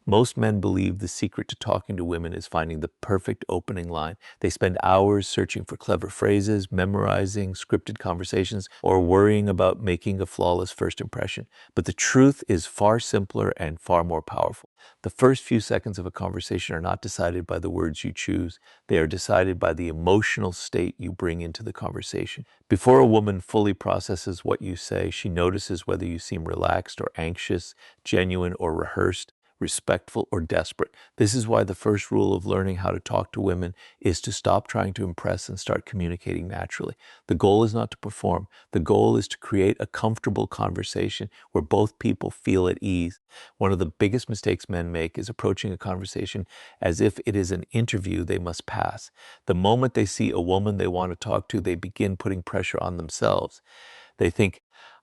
Most men believe the secret to talking to women is finding the perfect opening line. They spend hours searching for clever phrases, memorizing scripted conversations, or worrying about making a flawless first impression. But the truth is far simpler and far more powerful. The first few seconds of a conversation are not decided by the words you choose. They are decided by the emotional state you bring into the conversation. Before a woman fully processes what you say, she notices whether you seem relaxed or anxious, genuine or rehearsed, respectful or desperate. This is why the first rule of learning how to talk to women is to stop trying to impress and start communicating naturally. The goal is not to perform. The goal is to create a comfortable conversation where both people feel at ease. One of the biggest mistakes men make is approaching a conversation as if it is an interview they must pass. The moment they see a woman they want to talk to, they begin putting pressure on themselves. They think,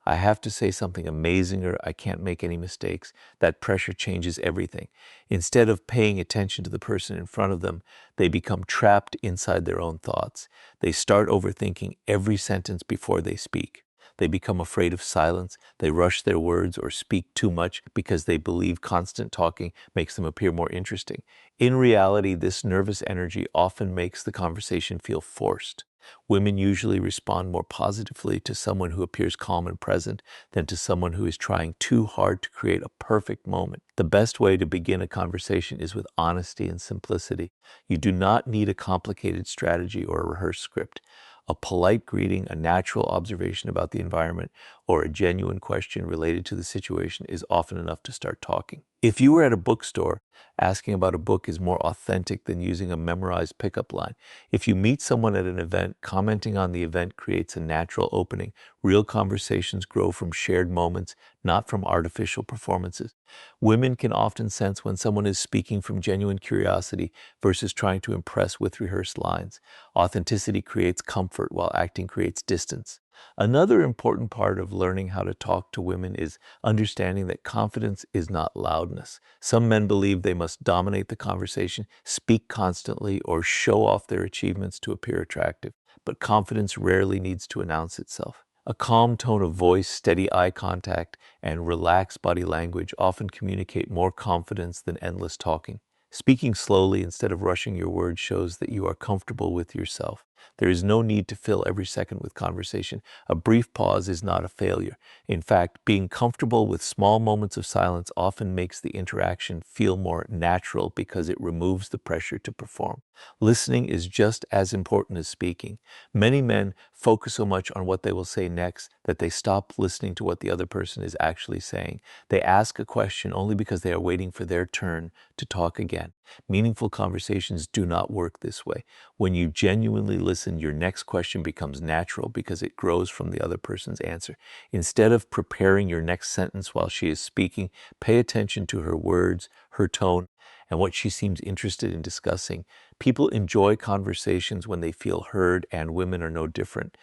I have to say something amazing or I can't make any mistakes. That pressure changes everything. Instead of paying attention to the person in front of them, they become trapped inside their own thoughts. They start overthinking every sentence before they speak. They become afraid of silence. They rush their words or speak too much because they believe constant talking makes them appear more interesting. In reality, this nervous energy often makes the conversation feel forced. Women usually respond more positively to someone who appears calm and present than to someone who is trying too hard to create a perfect moment. The best way to begin a conversation is with honesty and simplicity. You do not need a complicated strategy or a rehearsed script. A polite greeting, a natural observation about the environment, or a genuine question related to the situation is often enough to start talking. If you were at a bookstore, asking about a book is more authentic than using a memorized pickup line. If you meet someone at an event, commenting on the event creates a natural opening. Real conversations grow from shared moments, not from artificial performances. Women can often sense when someone is speaking from genuine curiosity versus trying to impress with rehearsed lines. Authenticity creates comfort while acting creates distance. Another important part of learning how to talk to women is understanding that confidence is not loudness. Some men believe they must dominate the conversation, speak constantly, or show off their achievements to appear attractive. But confidence rarely needs to announce itself. A calm tone of voice, steady eye contact, and relaxed body language often communicate more confidence than endless talking. Speaking slowly instead of rushing your words shows that you are comfortable with yourself. There is no need to fill every second with conversation. A brief pause is not a failure. In fact, being comfortable with small moments of silence often makes the interaction feel more natural because it removes the pressure to perform. Listening is just as important as speaking. Many men focus so much on what they will say next that they stop listening to what the other person is actually saying. They ask a question only because they are waiting for their turn to talk again. Meaningful conversations do not work this way. When you genuinely listen, your next question becomes natural because it grows from the other person's answer. Instead of preparing your next sentence while she is speaking, pay attention to her words, her tone, and what she seems interested in discussing. People enjoy conversations when they feel heard, and women are no different.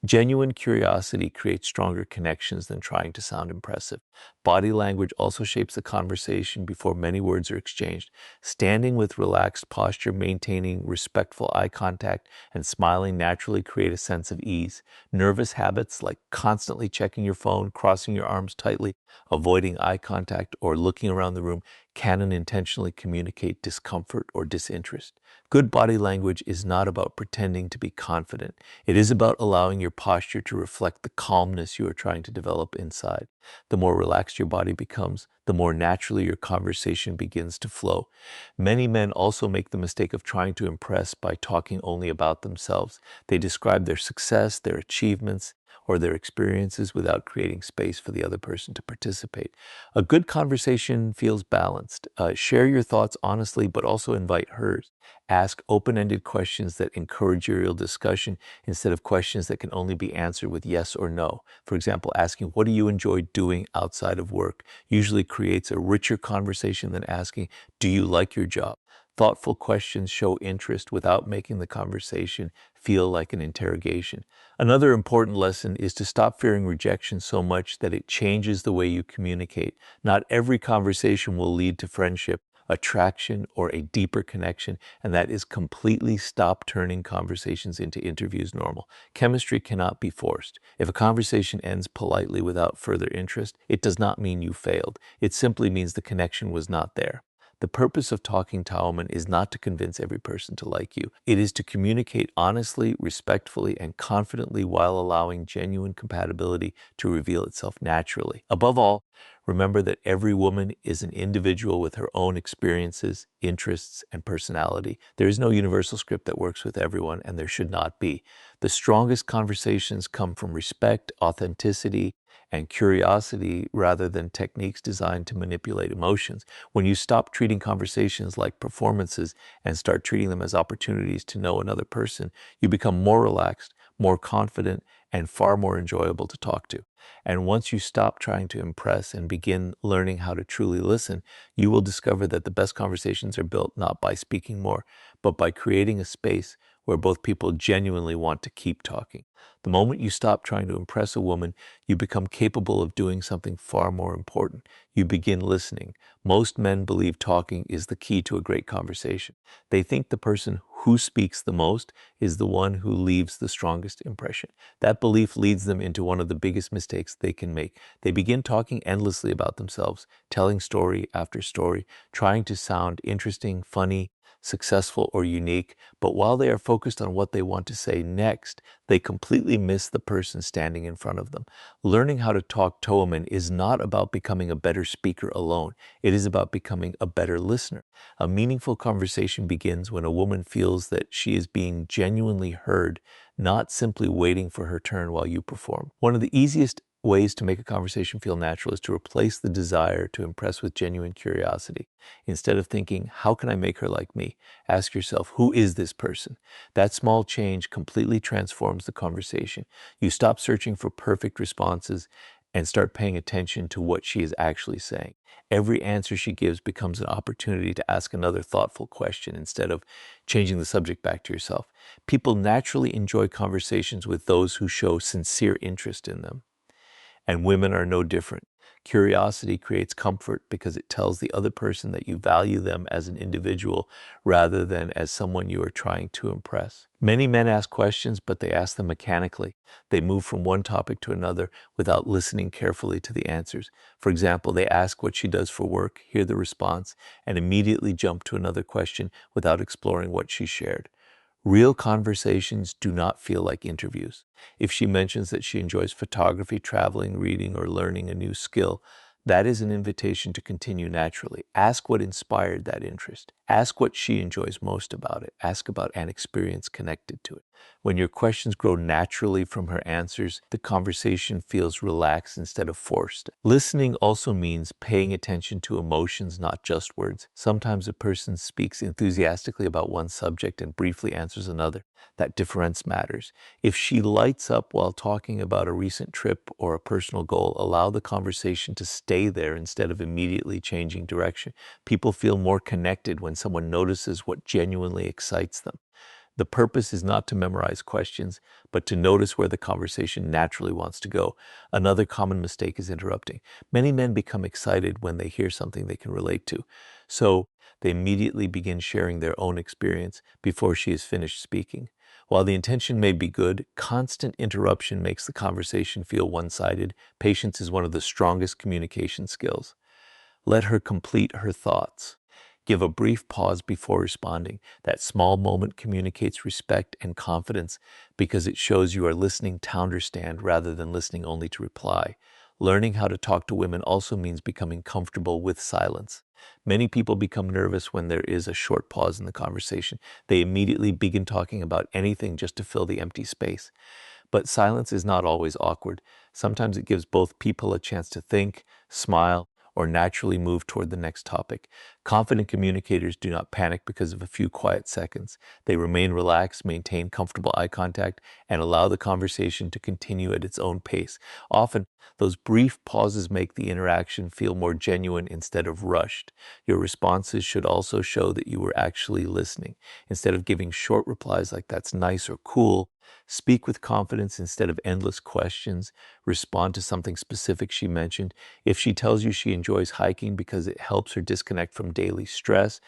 Genuine curiosity creates stronger connections than trying to sound impressive. Body language also shapes the conversation before many words are exchanged. Standing with relaxed posture, maintaining respectful eye contact, and smiling naturally create a sense of ease. Nervous habits like constantly checking your phone, crossing your arms tightly, avoiding eye contact, or looking around the room can unintentionally communicate discomfort or disinterest. Good body language is not about pretending to be confident. It is about allowing your posture to reflect the calmness you are trying to develop inside. The more relaxed your body becomes, the more naturally your conversation begins to flow. Many men also make the mistake of trying to impress by talking only about themselves. They describe their success, their achievements, or their experiences without creating space for the other person to participate. A good conversation feels balanced. Share your thoughts honestly, but also invite hers. Ask open-ended questions that encourage real discussion instead of questions that can only be answered with yes or no. For example, asking, what do you enjoy doing outside of work? Usually creates a richer conversation than asking, do you like your job? Thoughtful questions show interest without making the conversation feel like an interrogation. Another important lesson is to stop fearing rejection so much that it changes the way you communicate. Not every conversation will lead to friendship, attraction, or a deeper connection, and that is completely stop turning conversations into interviews normal. Chemistry cannot be forced. If a conversation ends politely without further interest, it does not mean you failed. It simply means the connection was not there. The purpose of talking to a woman is not to convince every person to like you. It is to communicate honestly, respectfully, and confidently while allowing genuine compatibility to reveal itself naturally. Above all, remember that every woman is an individual with her own experiences, interests, and personality. There is no universal script that works with everyone, and there should not be. The strongest conversations come from respect, authenticity, and curiosity rather than techniques designed to manipulate emotions. When you stop treating conversations like performances and start treating them as opportunities to know another person, you become more relaxed, more confident, and far more enjoyable to talk to. And once you stop trying to impress and begin learning how to truly listen, you will discover that the best conversations are built not by speaking more, but by creating a space where both people genuinely want to keep talking. The moment you stop trying to impress a woman, you become capable of doing something far more important. You begin listening. Most men believe talking is the key to a great conversation. They think the person who speaks the most is the one who leaves the strongest impression. That belief leads them into one of the biggest mistakes they can make. They begin talking endlessly about themselves, telling story after story, trying to sound interesting, funny, successful, or unique. But while they are focused on what they want to say next, they completely miss the person standing in front of them. Learning how to talk to a woman is not about becoming a better speaker alone. It is about becoming a better listener. A meaningful conversation begins when a woman feels that she is being genuinely heard, not simply waiting for her turn while you perform. One of the easiest ways to make a conversation feel natural is to replace the desire to impress with genuine curiosity. Instead of thinking, how can I make her like me? Ask yourself, who is this person? That small change completely transforms the conversation. You stop searching for perfect responses and start paying attention to what she is actually saying. Every answer she gives becomes an opportunity to ask another thoughtful question instead of changing the subject back to yourself. People naturally enjoy conversations with those who show sincere interest in them. And women are no different. Curiosity creates comfort because it tells the other person that you value them as an individual rather than as someone you are trying to impress. Many men ask questions, but they ask them mechanically. They move from one topic to another without listening carefully to the answers. For example, they ask what she does for work, hear the response, and immediately jump to another question without exploring what she shared. Real conversations do not feel like interviews. If she mentions that she enjoys photography, traveling, reading, or learning a new skill, that is an invitation to continue naturally. Ask what inspired that interest. Ask what she enjoys most about it. Ask about an experience connected to it. When your questions grow naturally from her answers, the conversation feels relaxed instead of forced. Listening also means paying attention to emotions, not just words. Sometimes a person speaks enthusiastically about one subject and briefly answers another. That difference matters. If she lights up while talking about a recent trip or a personal goal, allow the conversation to stay there instead of immediately changing direction. People feel more connected when someone notices what genuinely excites them. The purpose is not to memorize questions, but to notice where the conversation naturally wants to go. Another common mistake is interrupting. Many men become excited when they hear something they can relate to. So they immediately begin sharing their own experience before she is finished speaking. While the intention may be good, constant interruption makes the conversation feel one-sided. Patience is one of the strongest communication skills. Let her complete her thoughts. Give a brief pause before responding. That small moment communicates respect and confidence because it shows you are listening to understand rather than listening only to reply. Learning how to talk to women also means becoming comfortable with silence. Many people become nervous when there is a short pause in the conversation. They immediately begin talking about anything just to fill the empty space. But silence is not always awkward. Sometimes it gives both people a chance to think, smile, or naturally move toward the next topic. Confident communicators do not panic because of a few quiet seconds. They remain relaxed, maintain comfortable eye contact, and allow the conversation to continue at its own pace. Often, those brief pauses make the interaction feel more genuine instead of rushed. Your responses should also show that you were actually listening. Instead of giving short replies like "that's nice" or "cool," speak with confidence instead of endless questions. Respond to something specific she mentioned. If she tells you she enjoys hiking because it helps her disconnect from daily stress,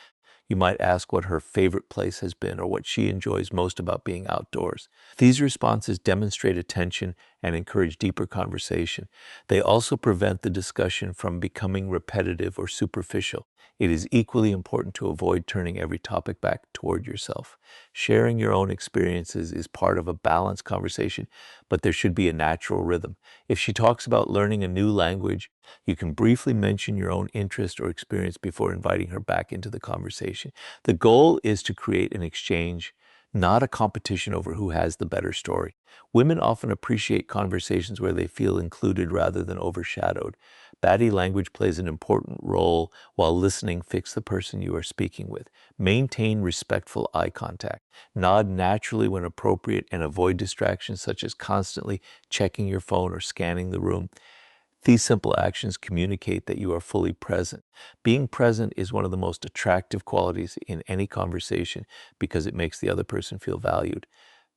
you might ask what her favorite place has been or what she enjoys most about being outdoors. These responses demonstrate attention and encourage deeper conversation. They also prevent the discussion from becoming repetitive or superficial. It is equally important to avoid turning every topic back toward yourself. Sharing your own experiences is part of a balanced conversation, but there should be a natural rhythm. If she talks about learning a new language, you can briefly mention your own interest or experience before inviting her back into the conversation. The goal is to create an exchange, not a competition over who has the better story. Women often appreciate conversations where they feel included rather than overshadowed. Body language plays an important role while listening. Fix the person you are speaking with. Maintain respectful eye contact. Nod naturally when appropriate and avoid distractions such as constantly checking your phone or scanning the room. These simple actions communicate that you are fully present. Being present is one of the most attractive qualities in any conversation because it makes the other person feel valued.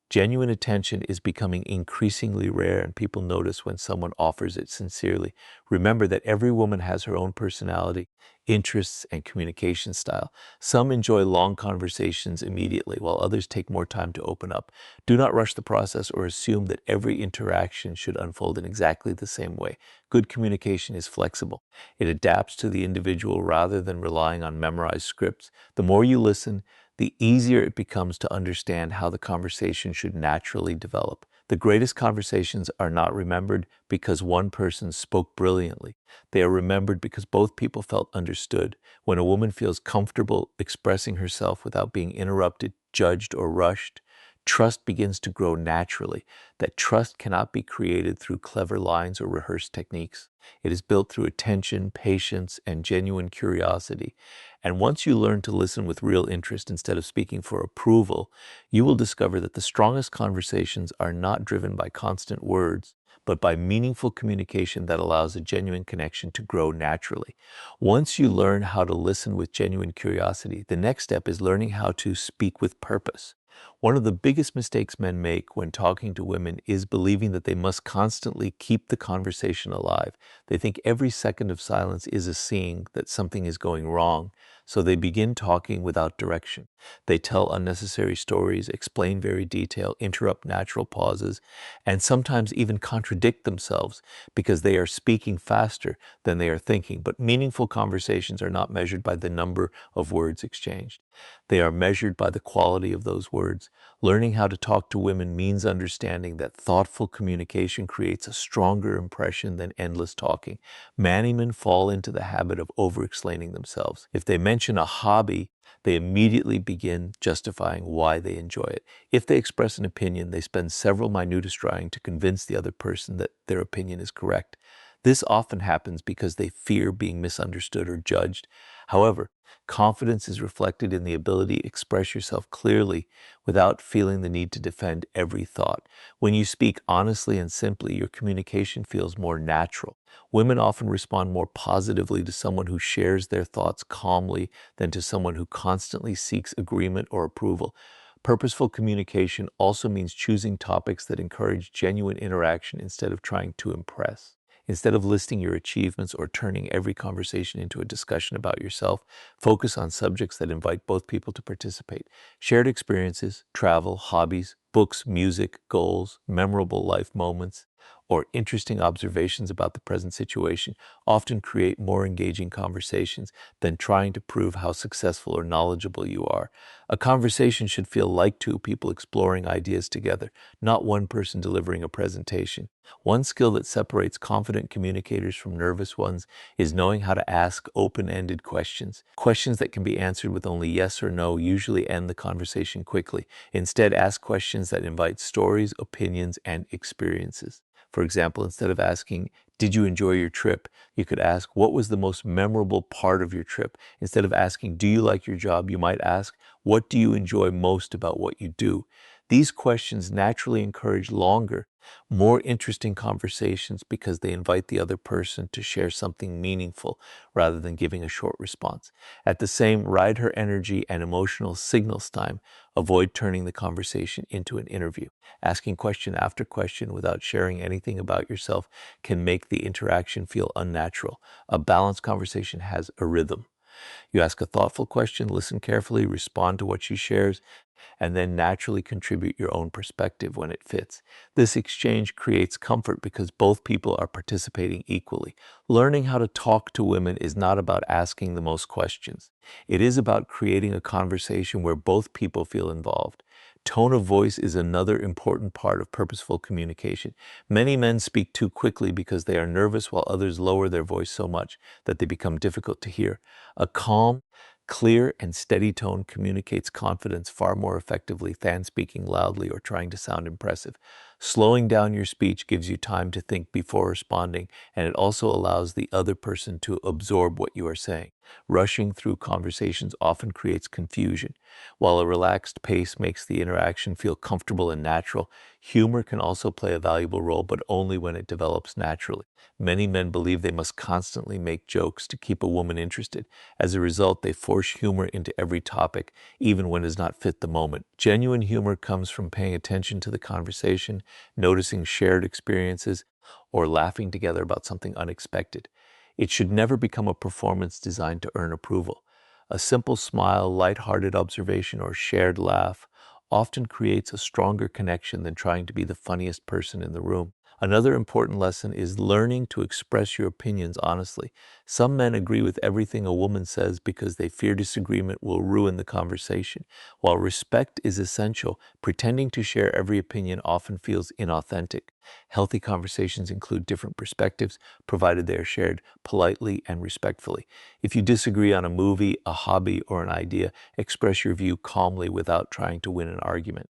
Genuine attention is becoming increasingly rare, and people notice when someone offers it sincerely. Remember that every woman has her own personality, interests, and communication style. Some enjoy long conversations immediately, while others take more time to open up. Do not rush the process or assume that every interaction should unfold in exactly the same way. Good communication is flexible. It adapts to the individual rather than relying on memorized scripts. The more you listen, the easier it becomes to understand how the conversation should naturally develop. The greatest conversations are not remembered because one person spoke brilliantly. They are remembered because both people felt understood. When a woman feels comfortable expressing herself without being interrupted, judged, or rushed, trust begins to grow naturally. That trust cannot be created through clever lines or rehearsed techniques. It is built through attention, patience, and genuine curiosity. And once you learn to listen with real interest instead of speaking for approval, you will discover that the strongest conversations are not driven by constant words, but by meaningful communication that allows a genuine connection to grow naturally. Once you learn how to listen with genuine curiosity, the next step is learning how to speak with purpose. One of the biggest mistakes men make when talking to women is believing that they must constantly keep the conversation alive. They think every second of silence is a sign that something is going wrong, so they begin talking without direction. They tell unnecessary stories, explain very detail, interrupt natural pauses, and sometimes even contradict themselves because they are speaking faster than they are thinking. But meaningful conversations are not measured by the number of words exchanged. They are measured by the quality of those words. Learning how to talk to women means understanding that thoughtful communication creates a stronger impression than endless talking. Many men fall into the habit of over-explaining themselves. If they mention a hobby, they immediately begin justifying why they enjoy it. If they express an opinion, they spend several minutes trying to convince the other person that their opinion is correct. This often happens because they fear being misunderstood or judged. However, confidence is reflected in the ability to express yourself clearly without feeling the need to defend every thought. When you speak honestly and simply, your communication feels more natural. Women often respond more positively to someone who shares their thoughts calmly than to someone who constantly seeks agreement or approval. Purposeful communication also means choosing topics that encourage genuine interaction instead of trying to impress. Instead of listing your achievements or turning every conversation into a discussion about yourself, focus on subjects that invite both people to participate. Shared experiences, travel, hobbies, books, music, goals, memorable life moments, or interesting observations about the present situation often create more engaging conversations than trying to prove how successful or knowledgeable you are. A conversation should feel like two people exploring ideas together, not one person delivering a presentation. One skill that separates confident communicators from nervous ones is knowing how to ask open-ended questions. Questions that can be answered with only yes or no usually end the conversation quickly. Instead, ask questions that invite stories, opinions, and experiences. For example, instead of asking, "Did you enjoy your trip?" you could ask, "What was the most memorable part of your trip?" Instead of asking, "Do you like your job?" you might ask, "What do you enjoy most about what you do?" These questions naturally encourage longer, more interesting conversations because they invite the other person to share something meaningful rather than giving a short response. At the same, ride her energy and emotional signals time. Avoid turning the conversation into an interview. Asking question after question without sharing anything about yourself can make the interaction feel unnatural. A balanced conversation has a rhythm. You ask a thoughtful question, listen carefully, respond to what she shares, and then naturally contribute your own perspective when it fits. This exchange creates comfort because both people are participating equally. Learning how to talk to women is not about asking the most questions. It is about creating a conversation where both people feel involved. Tone of voice is another important part of purposeful communication. Many men speak too quickly because they are nervous, while others lower their voice so much that they become difficult to hear. A calm, clear and steady tone communicates confidence far more effectively than speaking loudly or trying to sound impressive. Slowing down your speech gives you time to think before responding, and it also allows the other person to absorb what you are saying. Rushing through conversations often creates confusion. While a relaxed pace makes the interaction feel comfortable and natural, humor can also play a valuable role, but only when it develops naturally. Many men believe they must constantly make jokes to keep a woman interested. As a result, they force humor into every topic, even when it does not fit the moment. Genuine humor comes from paying attention to the conversation, noticing shared experiences, or laughing together about something unexpected. It should never become a performance designed to earn approval. A simple smile, lighthearted observation, or shared laugh often creates a stronger connection than trying to be the funniest person in the room. Another important lesson is learning to express your opinions honestly. Some men agree with everything a woman says because they fear disagreement will ruin the conversation. While respect is essential, pretending to share every opinion often feels inauthentic. Healthy conversations include different perspectives, provided they are shared politely and respectfully. If you disagree on a movie, a hobby, or an idea, express your view calmly without trying to win an argument.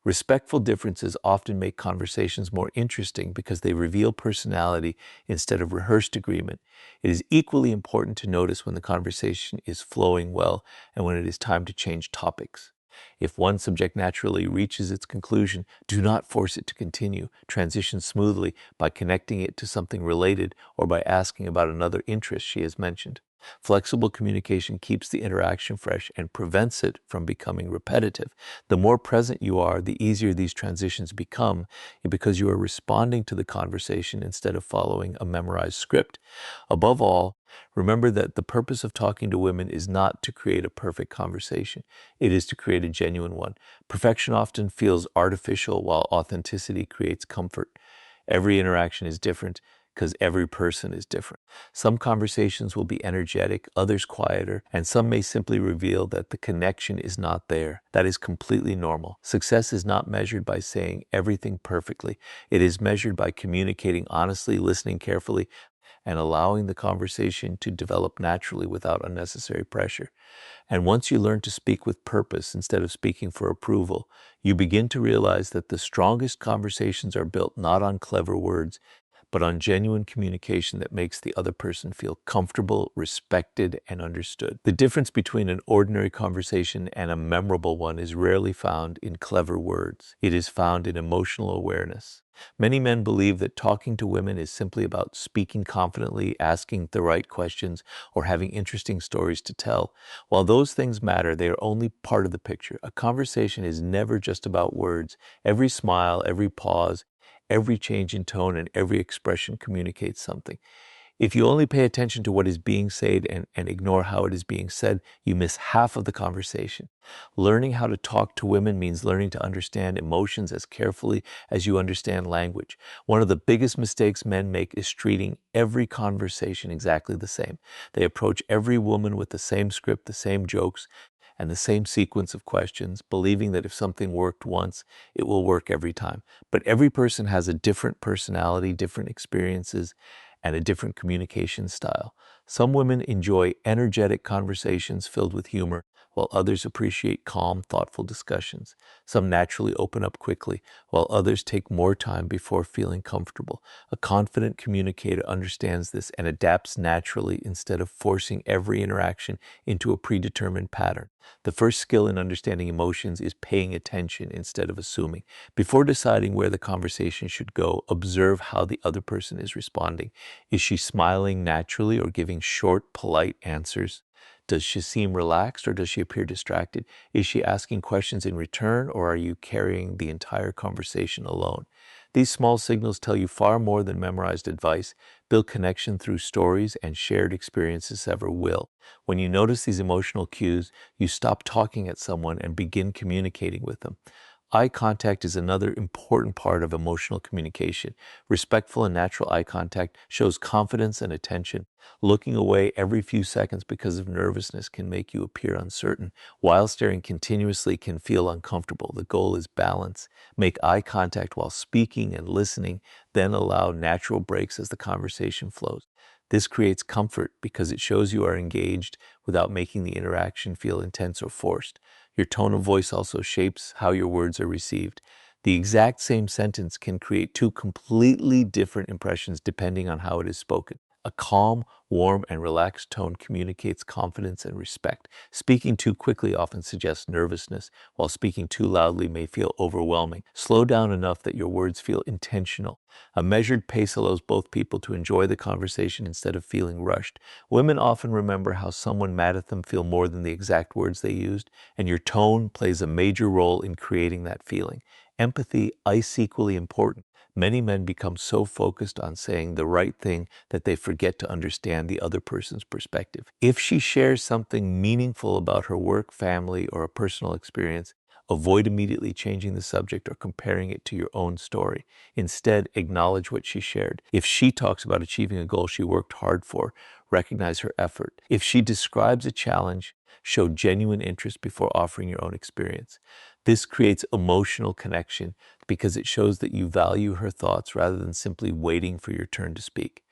Respectful differences often make conversations more interesting because they reveal personality instead of rehearsed agreement. It is equally important to notice when the conversation is flowing well and when it is time to change topics. If one subject naturally reaches its conclusion, do not force it to continue. Transition smoothly by connecting it to something related or by asking about another interest she has mentioned. Flexible communication keeps the interaction fresh and prevents it from becoming repetitive. The more present you are, the easier these transitions become because you are responding to the conversation instead of following a memorized script. Above all, remember that the purpose of talking to women is not to create a perfect conversation. It is to create a genuine one. Perfection often feels artificial, while authenticity creates comfort. Every interaction is different because every person is different. Some conversations will be energetic, others quieter, and some may simply reveal that the connection is not there. That is completely normal. Success is not measured by saying everything perfectly. It is measured by communicating honestly, listening carefully, and allowing the conversation to develop naturally without unnecessary pressure. And once you learn to speak with purpose instead of speaking for approval, you begin to realize that the strongest conversations are built not on clever words, but on genuine communication that makes the other person feel comfortable, respected, and understood. The difference between an ordinary conversation and a memorable one is rarely found in clever words. It is found in emotional awareness. Many men believe that talking to women is simply about speaking confidently, asking the right questions, or having interesting stories to tell. While those things matter, they are only part of the picture. A conversation is never just about words. Every smile, every pause, every change in tone, and every expression communicates something. If you only pay attention to what is being said and ignore how it is being said, you miss half of the conversation. Learning how to talk to women means learning to understand emotions as carefully as you understand language. One of the biggest mistakes men make is treating every conversation exactly the same. They approach every woman with the same script, the same jokes, and the same sequence of questions, believing that if something worked once, it will work every time. But every person has a different personality, different experiences, and a different communication style. Some women enjoy energetic conversations filled with humor, while others appreciate calm, thoughtful discussions. Some naturally open up quickly, while others take more time before feeling comfortable. A confident communicator understands this and adapts naturally instead of forcing every interaction into a predetermined pattern. The first skill in understanding emotions is paying attention instead of assuming. Before deciding where the conversation should go, observe how the other person is responding. Is she smiling naturally or giving short, polite answers? Does she seem relaxed or does she appear distracted? Is she asking questions in return or are you carrying the entire conversation alone? These small signals tell you far more than memorized advice, build connection through stories and shared experiences ever will. When you notice these emotional cues, you stop talking at someone and begin communicating with them. Eye contact is another important part of emotional communication. Respectful and natural eye contact shows confidence and attention. Looking away every few seconds because of nervousness can make you appear uncertain, while staring continuously can feel uncomfortable. The goal is balance. Make eye contact while speaking and listening, then allow natural breaks as the conversation flows. This creates comfort because it shows you are engaged without making the interaction feel intense or forced. Your tone of voice also shapes how your words are received. The exact same sentence can create two completely different impressions depending on how it is spoken. A calm, warm, and relaxed tone communicates confidence and respect. Speaking too quickly often suggests nervousness, while speaking too loudly may feel overwhelming. Slow down enough that your words feel intentional. A measured pace allows both people to enjoy the conversation instead of feeling rushed. Women often remember how someone mad at them feel more than the exact words they used, and your tone plays a major role in creating that feeling. Empathy is equally important. Many men become so focused on saying the right thing that they forget to understand the other person's perspective. If she shares something meaningful about her work, family, or a personal experience, avoid immediately changing the subject or comparing it to your own story. Instead, acknowledge what she shared. If she talks about achieving a goal she worked hard for, recognize her effort. If she describes a challenge, show genuine interest before offering your own experience. This creates emotional connection because it shows that you value her thoughts rather than simply waiting for your turn to speak.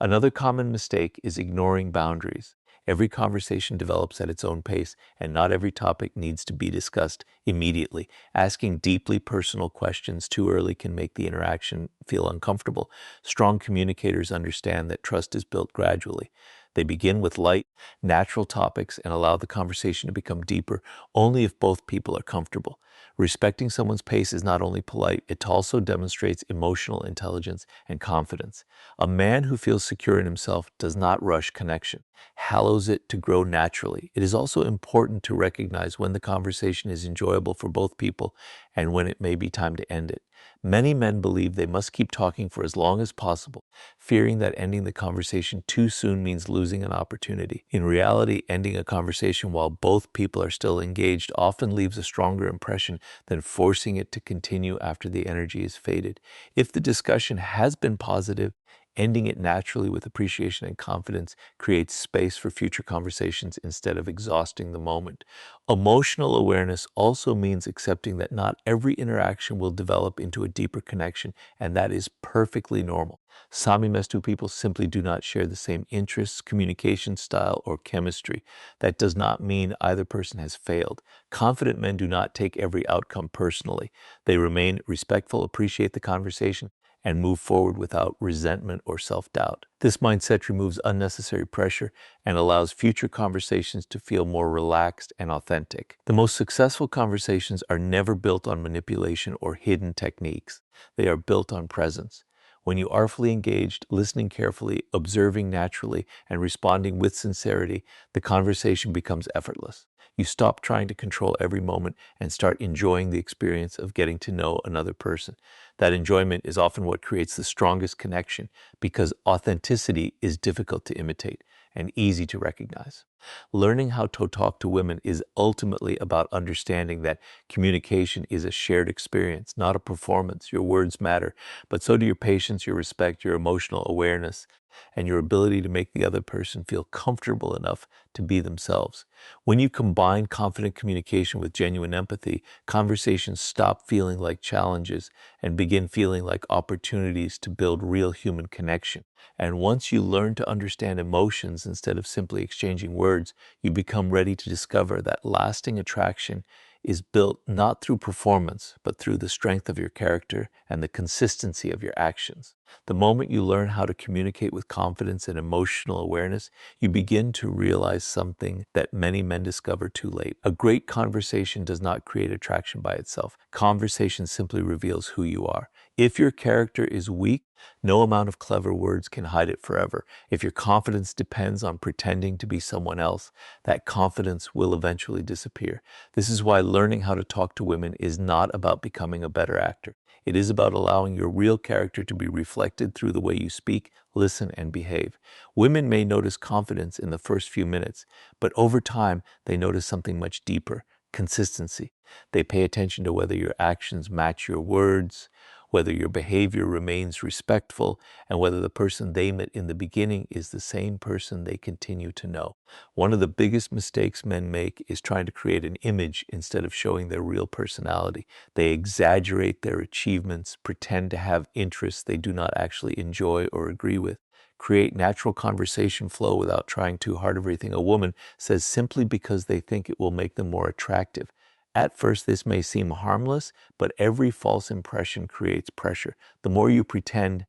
Another common mistake is ignoring boundaries. Every conversation develops at its own pace, and not every topic needs to be discussed immediately. Asking deeply personal questions too early can make the interaction feel uncomfortable. Strong communicators understand that trust is built gradually. They begin with light, natural topics and allow the conversation to become deeper only if both people are comfortable. Respecting someone's pace is not only polite, it also demonstrates emotional intelligence and confidence. A man who feels secure in himself does not rush connection, hallows it to grow naturally. It is also important to recognize when the conversation is enjoyable for both people and when it may be time to end it. Many men believe they must keep talking for as long as possible, fearing that ending the conversation too soon means losing an opportunity. In reality, ending a conversation while both people are still engaged often leaves a stronger impression than forcing it to continue after the energy is faded. If the discussion has been positive, ending it naturally with appreciation and confidence creates space for future conversations instead of exhausting the moment. Emotional awareness also means accepting that not every interaction will develop into a deeper connection, and that is perfectly normal. Sami-Mestu people simply do not share the same interests, communication style, or chemistry. That does not mean either person has failed. Confident men do not take every outcome personally. They remain respectful, appreciate the conversation, and move forward without resentment or self-doubt. This mindset removes unnecessary pressure and allows future conversations to feel more relaxed and authentic. The most successful conversations are never built on manipulation or hidden techniques. They are built on presence. When you are fully engaged, listening carefully, observing naturally, and responding with sincerity, the conversation becomes effortless. You stop trying to control every moment and start enjoying the experience of getting to know another person. That enjoyment is often what creates the strongest connection because authenticity is difficult to imitate and easy to recognize. Learning how to talk to women is ultimately about understanding that communication is a shared experience, not a performance. Your words matter, but so do your patience, your respect, your emotional awareness, and your ability to make the other person feel comfortable enough to be themselves. When you combine confident communication with genuine empathy, conversations stop feeling like challenges and begin feeling like opportunities to build real human connection. And once you learn to understand emotions instead of simply exchanging words, you become ready to discover that lasting attraction is built not through performance, but through the strength of your character and the consistency of your actions. The moment you learn how to communicate with confidence and emotional awareness, you begin to realize something that many men discover too late. A great conversation does not create attraction by itself. Conversation simply reveals who you are. If your character is weak, no amount of clever words can hide it forever. If your confidence depends on pretending to be someone else, that confidence will eventually disappear. This is why learning how to talk to women is not about becoming a better actor. It is about allowing your real character to be reflected through the way you speak, listen, and behave. Women may notice confidence in the first few minutes, but over time, they notice something much deeper: consistency. They pay attention to whether your actions match your words, whether your behavior remains respectful, and whether the person they met in the beginning is the same person they continue to know. One of the biggest mistakes men make is trying to create an image instead of showing their real personality. They exaggerate their achievements, pretend to have interests they do not actually enjoy or agree with, create natural conversation flow without trying too hard of everything a woman says simply because they think it will make them more attractive. At first, this may seem harmless, but every false impression creates pressure. The more you pretend,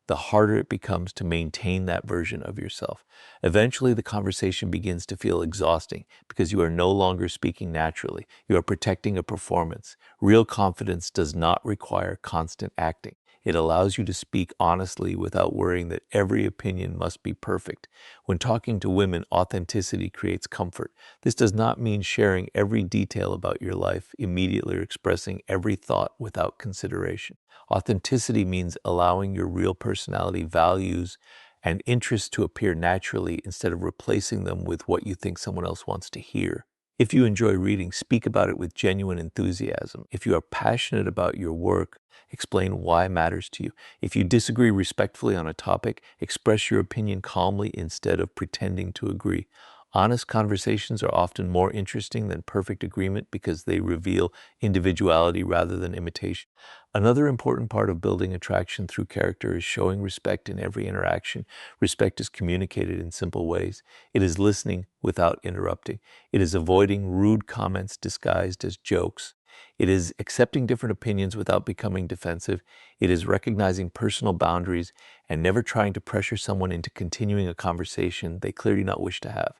the harder it becomes to maintain that version of yourself. Eventually, the conversation begins to feel exhausting because you are no longer speaking naturally. You are protecting a performance. Real confidence does not require constant acting. It allows you to speak honestly without worrying that every opinion must be perfect. When talking to women, authenticity creates comfort. This does not mean sharing every detail about your life immediately or expressing every thought without consideration. Authenticity means allowing your real personality, values, and interests to appear naturally instead of replacing them with what you think someone else wants to hear. If you enjoy reading, speak about it with genuine enthusiasm. If you are passionate about your work, explain why it matters to you. If you disagree respectfully on a topic, express your opinion calmly instead of pretending to agree. Honest conversations are often more interesting than perfect agreement because they reveal individuality rather than imitation. Another important part of building attraction through character is showing respect in every interaction. Respect is communicated in simple ways. It is listening without interrupting. It is avoiding rude comments disguised as jokes. It is accepting different opinions without becoming defensive. It is recognizing personal boundaries and never trying to pressure someone into continuing a conversation they clearly not wish to have.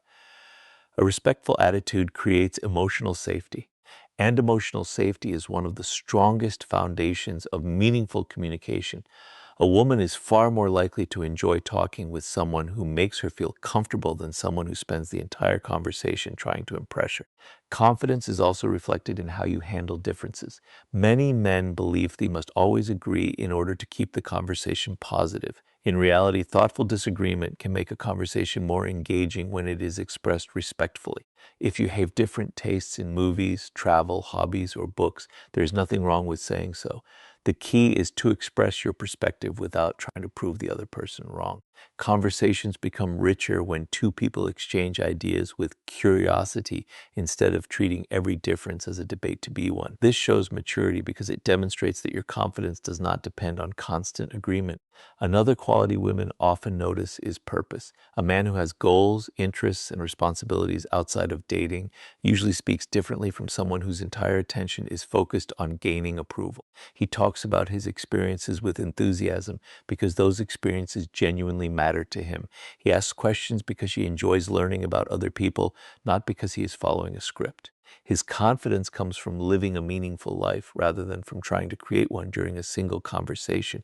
A respectful attitude creates emotional safety, and emotional safety is one of the strongest foundations of meaningful communication. A woman is far more likely to enjoy talking with someone who makes her feel comfortable than someone who spends the entire conversation trying to impress her. Confidence is also reflected in how you handle differences. Many men believe they must always agree in order to keep the conversation positive. In reality, thoughtful disagreement can make a conversation more engaging when it is expressed respectfully. If you have different tastes in movies, travel, hobbies, or books, there's nothing wrong with saying so. The key is to express your perspective without trying to prove the other person wrong. Conversations become richer when two people exchange ideas with curiosity instead of treating every difference as a debate to be one. This shows maturity because it demonstrates that your confidence does not depend on constant agreement. Another quality women often notice is purpose. A man who has goals, interests, and responsibilities outside of dating usually speaks differently from someone whose entire attention is focused on gaining approval. He talks about his experiences with enthusiasm because those experiences genuinely matter to him. He asks questions because he enjoys learning about other people, not because he is following a script. His confidence comes from living a meaningful life rather than from trying to create one during a single conversation.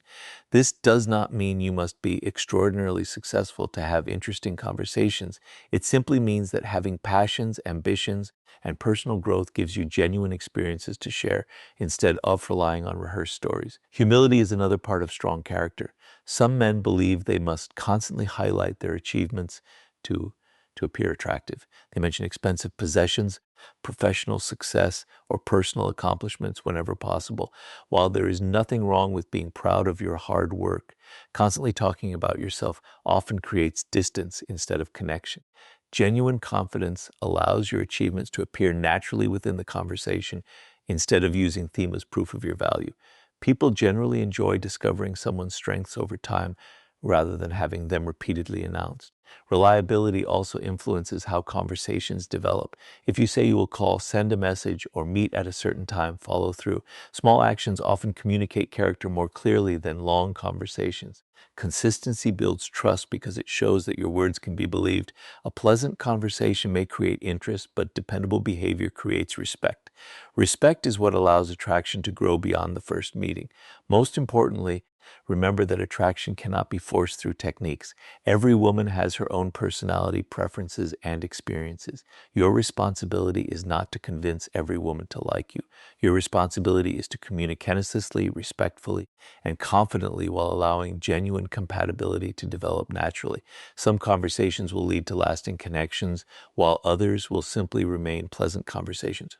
This does not mean you must be extraordinarily successful to have interesting conversations. It simply means that having passions, ambitions, and personal growth gives you genuine experiences to share instead of relying on rehearsed stories. Humility is another part of strong character. Some men believe they must constantly highlight their achievements to appear attractive. They mention expensive possessions, professional success, or personal accomplishments whenever possible. While there is nothing wrong with being proud of your hard work, constantly talking about yourself often creates distance instead of connection. Genuine confidence allows your achievements to appear naturally within the conversation instead of using them as proof of your value. People generally enjoy discovering someone's strengths over time rather than having them repeatedly announced. Reliability also influences how conversations develop. If you say you will call, send a message, or meet at a certain time, follow through. Small actions often communicate character more clearly than long conversations. Consistency builds trust because it shows that your words can be believed. A pleasant conversation may create interest, but dependable behavior creates respect. Respect is what allows attraction to grow beyond the first meeting. Most importantly, remember that attraction cannot be forced through techniques. Every woman has her own personality, preferences, and experiences. Your responsibility is not to convince every woman to like you. Your responsibility is to communicate honestly, respectfully, and confidently while allowing genuine compatibility to develop naturally. Some conversations will lead to lasting connections, while others will simply remain pleasant conversations.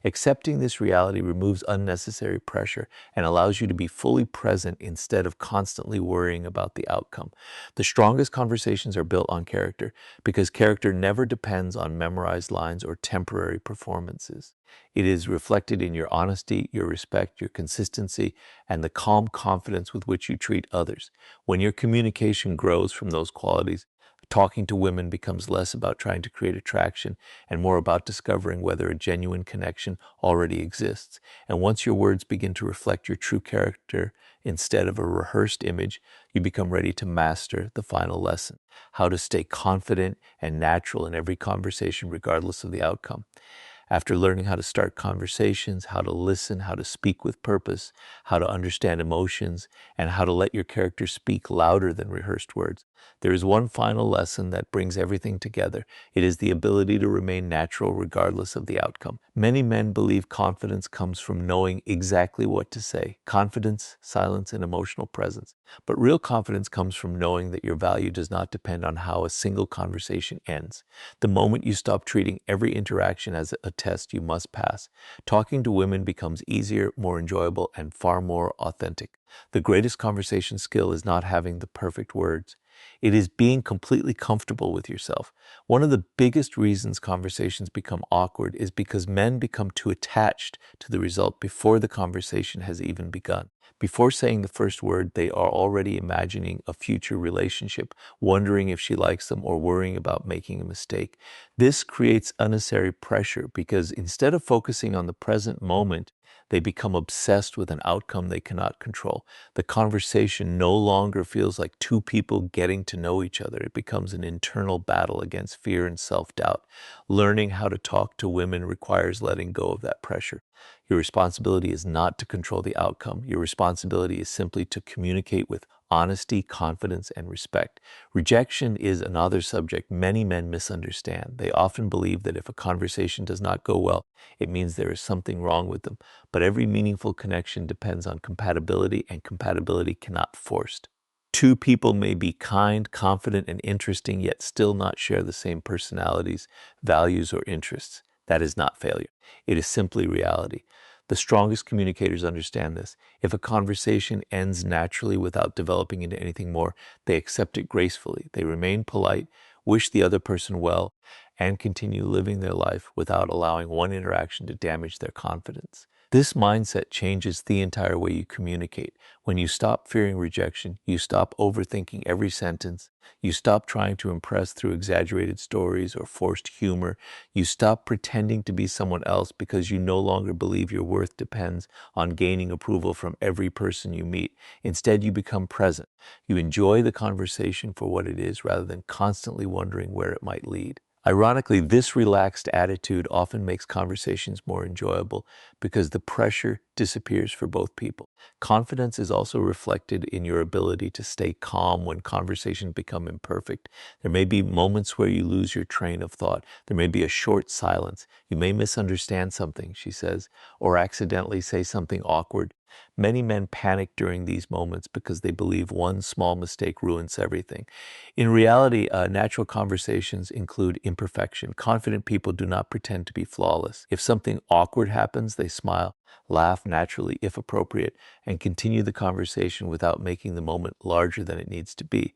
Accepting this reality removes unnecessary pressure and allows you to be fully present instead of constantly worrying about the outcome. The strongest conversations are built on character because character never depends on memorized lines or temporary performances. It is reflected in your honesty, your respect, your consistency, and the calm confidence with which you treat others. When your communication grows from those qualities, talking to women becomes less about trying to create attraction and more about discovering whether a genuine connection already exists. And once your words begin to reflect your true character instead of a rehearsed image, you become ready to master the final lesson: how to stay confident and natural in every conversation, regardless of the outcome. After learning how to start conversations, how to listen, how to speak with purpose, how to understand emotions, and how to let your character speak louder than rehearsed words, there is one final lesson that brings everything together. It is the ability to remain natural regardless of the outcome. Many men believe confidence comes from knowing exactly what to say: confidence, silence, and emotional presence. But real confidence comes from knowing that your value does not depend on how a single conversation ends. The moment you stop treating every interaction as a test you must pass, talking to women becomes easier, more enjoyable, and far more authentic. The greatest conversation skill is not having the perfect words. It is being completely comfortable with yourself. One of the biggest reasons conversations become awkward is because men become too attached to the result before the conversation has even begun. Before saying the first word, they are already imagining a future relationship, wondering if she likes them or worrying about making a mistake. This creates unnecessary pressure because instead of focusing on the present moment, they become obsessed with an outcome they cannot control. The conversation no longer feels like two people getting to know each other. It becomes an internal battle against fear and self-doubt. Learning how to talk to women requires letting go of that pressure. Your responsibility is not to control the outcome. Your responsibility is simply to communicate with honesty, confidence, and respect. Rejection is another subject many men misunderstand. They often believe that if a conversation does not go well, it means there is something wrong with them. But every meaningful connection depends on compatibility, and compatibility cannot be forced. Two people may be kind, confident, and interesting, yet still not share the same personalities, values, or interests. That is not failure. It is simply reality. The strongest communicators understand this. If a conversation ends naturally without developing into anything more, they accept it gracefully. They remain polite, wish the other person well, and continue living their life without allowing one interaction to damage their confidence. This mindset changes the entire way you communicate. When you stop fearing rejection, you stop overthinking every sentence, you stop trying to impress through exaggerated stories or forced humor, you stop pretending to be someone else because you no longer believe your worth depends on gaining approval from every person you meet. Instead, you become present. You enjoy the conversation for what it is rather than constantly wondering where it might lead. Ironically, this relaxed attitude often makes conversations more enjoyable because the pressure disappears for both people. Confidence is also reflected in your ability to stay calm when conversations become imperfect. There may be moments where you lose your train of thought. There may be a short silence. You may misunderstand something, she says, or accidentally say something awkward. Many men panic during these moments because they believe one small mistake ruins everything. In reality, natural conversations include imperfection. Confident people do not pretend to be flawless. If something awkward happens, they smile, laugh naturally if appropriate, and continue the conversation without making the moment larger than it needs to be.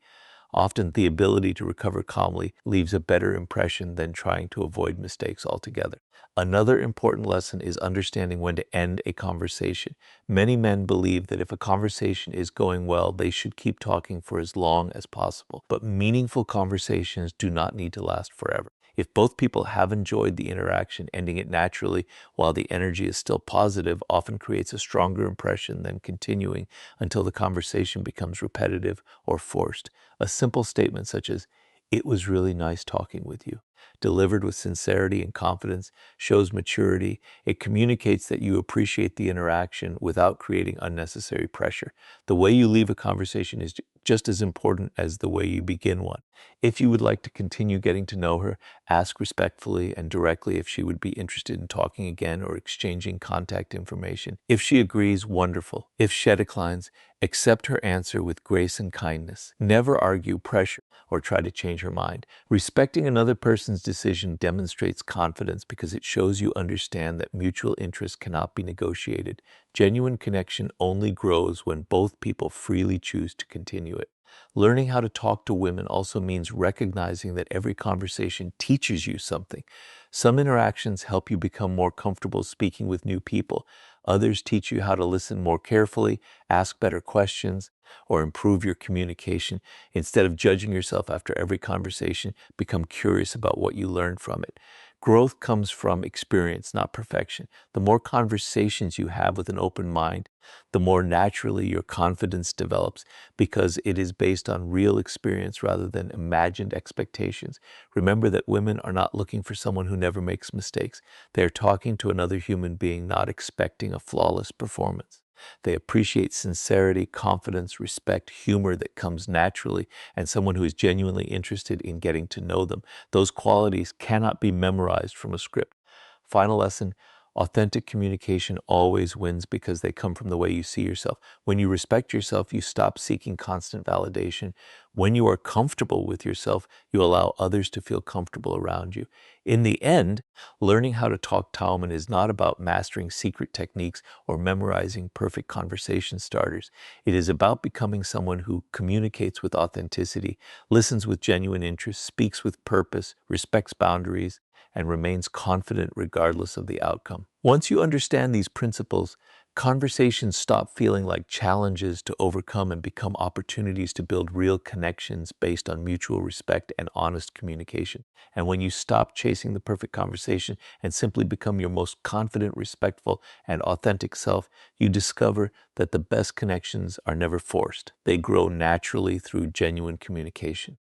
Often, the ability to recover calmly leaves a better impression than trying to avoid mistakes altogether. Another important lesson is understanding when to end a conversation. Many men believe that if a conversation is going well, they should keep talking for as long as possible. But meaningful conversations do not need to last forever. If both people have enjoyed the interaction, ending it naturally while the energy is still positive often creates a stronger impression than continuing until the conversation becomes repetitive or forced. A simple statement such as, "It was really nice talking with you," delivered with sincerity and confidence, shows maturity. It communicates that you appreciate the interaction without creating unnecessary pressure. The way you leave a conversation is just as important as the way you begin one. If you would like to continue getting to know her, ask respectfully and directly if she would be interested in talking again or exchanging contact information. If she agrees, wonderful. If she declines, accept her answer with grace and kindness. Never argue, pressure, or try to change her mind. Respecting another person's decision demonstrates confidence because it shows you understand that mutual interest cannot be negotiated. Genuine connection only grows when both people freely choose to continue it. Learning how to talk to women also means recognizing that every conversation teaches you something. Some interactions help you become more comfortable speaking with new people. Others teach you how to listen more carefully, ask better questions, or improve your communication. Instead of judging yourself after every conversation, become curious about what you learned from it. Growth comes from experience, not perfection. The more conversations you have with an open mind, the more naturally your confidence develops because it is based on real experience rather than imagined expectations. Remember that women are not looking for someone who never makes mistakes. They are talking to another human being, not expecting a flawless performance. They appreciate sincerity, confidence, respect, humor that comes naturally, and someone who is genuinely interested in getting to know them. Those qualities cannot be memorized from a script. Final lesson, authentic communication always wins because they come from the way you see yourself. When you respect yourself, you stop seeking constant validation. When you are comfortable with yourself, you allow others to feel comfortable around you. In the end, learning how to talk Talman is not about mastering secret techniques or memorizing perfect conversation starters. It is about becoming someone who communicates with authenticity, listens with genuine interest, speaks with purpose, respects boundaries, and remains confident regardless of the outcome. Once you understand these principles, conversations stop feeling like challenges to overcome and become opportunities to build real connections based on mutual respect and honest communication. And when you stop chasing the perfect conversation and simply become your most confident, respectful, and authentic self, you discover that the best connections are never forced. They grow naturally through genuine communication.